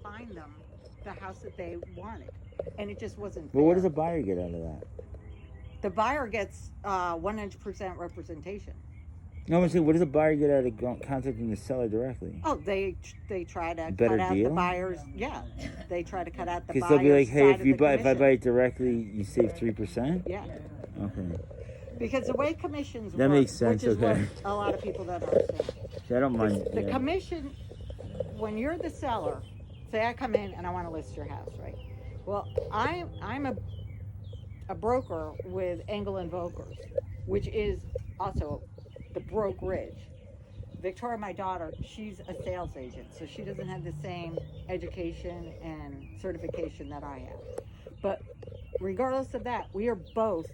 find them the house that they wanted, and it just wasn't Well, what fair. does a buyer get out of that? The buyer gets 100% representation. No, I'm saying, what does a buyer get out of contacting the seller directly? Oh, they try to Better cut out deal? the buyers. Yeah, they try to cut out the Because buyers' they'll be like, hey, side if of you the buy, if I commission. buy it directly, you save 3%. Yeah, Okay, because the way commissions that work, makes sense. which is Okay, what a lot of people don't understand. see, I don't mind. The Yeah. commission, when you're the seller, say I come in and I want to list your house, right? Well, I'm a broker with Engel and Volkers, which is also the brokerage. Victoria, my daughter, she's a sales agent, so she doesn't have the same education and certification that I have. But regardless of that, we are both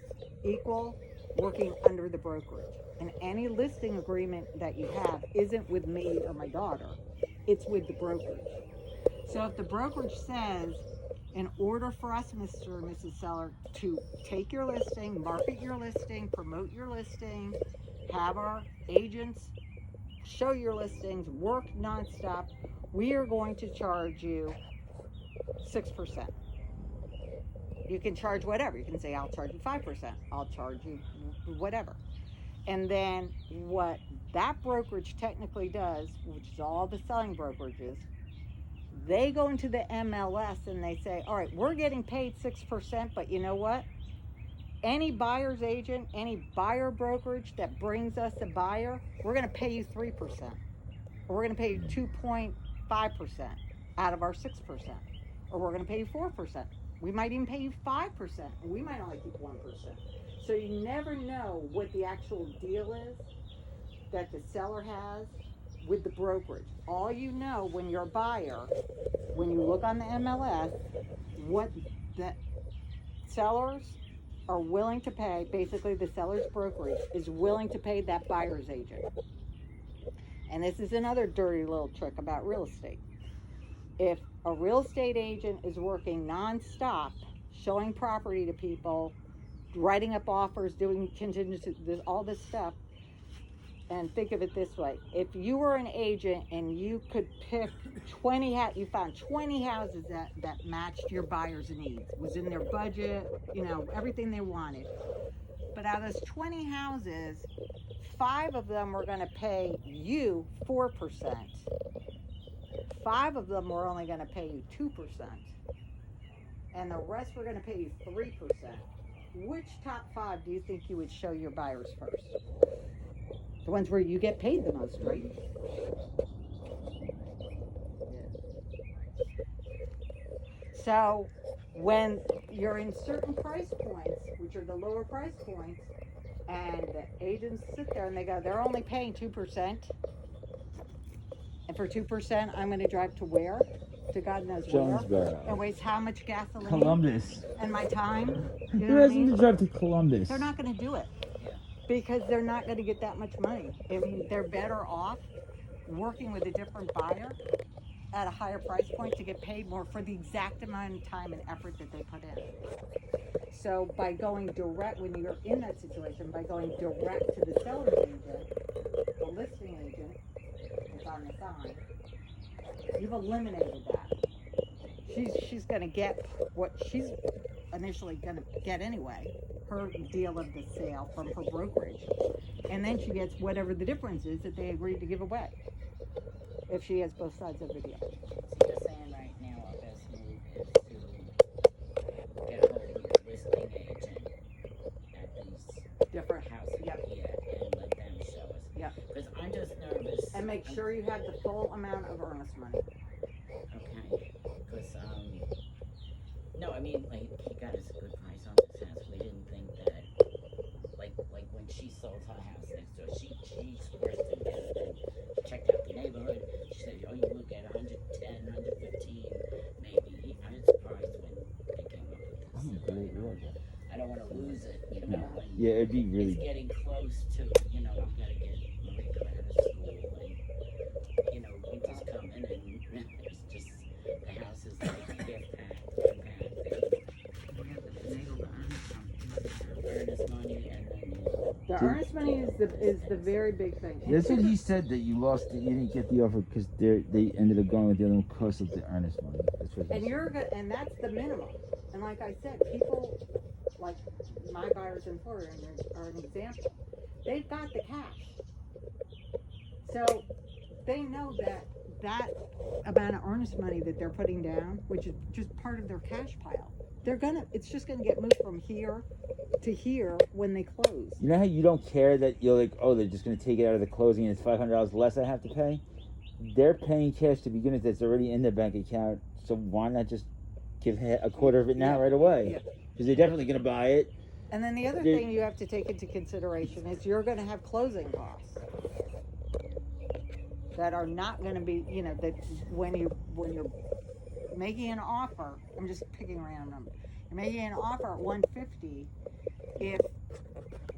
equal working under the brokerage. And any listing agreement that you have isn't with me or my daughter, it's with the brokerage. So if the brokerage says, in order for us, Mr. and Mrs. Seller, to take your listing, market your listing, promote your listing, have our agents show your listings, work nonstop, we are going to charge you 6%. You can charge whatever. You can say, I'll charge you 5%. I'll charge you whatever. And then what that brokerage technically does, which is all the selling brokerages, they go into the MLS and they say, all right, we're getting paid 6%, but you know what? Any buyer's agent, any buyer brokerage that brings us a buyer, we're going to pay you 3%. Or we're going to pay you 2.5% out of our 6%. Or we're going to pay you 4%. We might even pay you 5%. We might only keep 1%. So you never know what the actual deal is that the seller has with the brokerage. All you know when you're a buyer, when you look on the MLS, what the sellers are willing to pay, basically the seller's brokerage is willing to pay that buyer's agent. And this is another dirty little trick about real estate. If a real estate agent is working nonstop, showing property to people, writing up offers, doing contingency, all this stuff, and think of it this way: if you were an agent and you could pick 20, you found 20 houses that matched your buyer's needs, was in their budget, everything they wanted. But out of those 20 houses, 5 of them were going to pay you 4%. 5 of them were only going to pay you 2%. And the rest were going to pay you 3%. Which top 5 do you think you would show your buyers first? The ones where you get paid the most, right? So when you're in certain price points, which are the lower price points, and the agents sit there and they go, they're only paying 2%. And for 2%, I'm going to drive to where? To God knows where. Jonesboro. And waste how much gasoline? Columbus. And my time? You Who know has what I mean? to drive to Columbus? They're not going to do it. Because they're not going to get that much money. I mean, they're better off working with a different buyer at a higher price point to get paid more for the exact amount of time and effort that they put in. So by going direct, when you're in that situation, by going direct to the seller's agent, the listing agent, it's on the sign, you've eliminated that. She's going to get what she's initially going to get anyway, her deal of the sale from her brokerage. And then she gets whatever the difference is that they agreed to give away, if she has both sides of the deal. So you're saying right now our best move is to get a hold of the listing agent at these Different houses, Yep. and let them show us. Yep. Because I'm just nervous. And make sure you have the full amount of earnest money. Okay. Because no, I mean, like, he got us a good price on this house. We didn't think that, like when she sold her house next door, she expressed interest and checked out the neighborhood. She said, oh, you will get 110, 115, maybe. I was surprised when they came up with this. Oh, great work. I don't want to lose it, No. when Yeah, it'd be it's really. getting close to, I've got to get Marie out of school, and, winter's coming, and it's just, the house is like half packed, unpacked. We have to be able to earn some money, earnest money, and then, The earnest money is the very big thing. That's what he said, that you lost it, you didn't get the offer because they ended up going with the other one because of the earnest money. That's what he And said. you're good, and that's the minimum. And like I said, people like my buyers in Florida are an example. They've got the cash, so they know that amount of earnest money that they're putting down, which is just part of their cash pile, it's just gonna get moved from here to here when they close. You know how you don't care that you're like, oh, they're just going to take it out of the closing and it's $500 less I have to pay? They're paying cash to begin with that's already in their bank account, so why not just give a quarter of it now right away? Because they're definitely going to buy it. And then the other thing you have to take into consideration is you're going to have closing costs that are not going to be, that when you're making an offer, I'm just picking a random number. You're making an offer at 150. If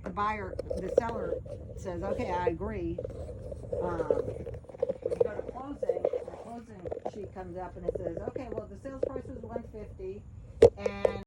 the seller says, okay, I agree, when you go to closing, and the closing sheet comes up and it says, okay, well, the sales price was 150, and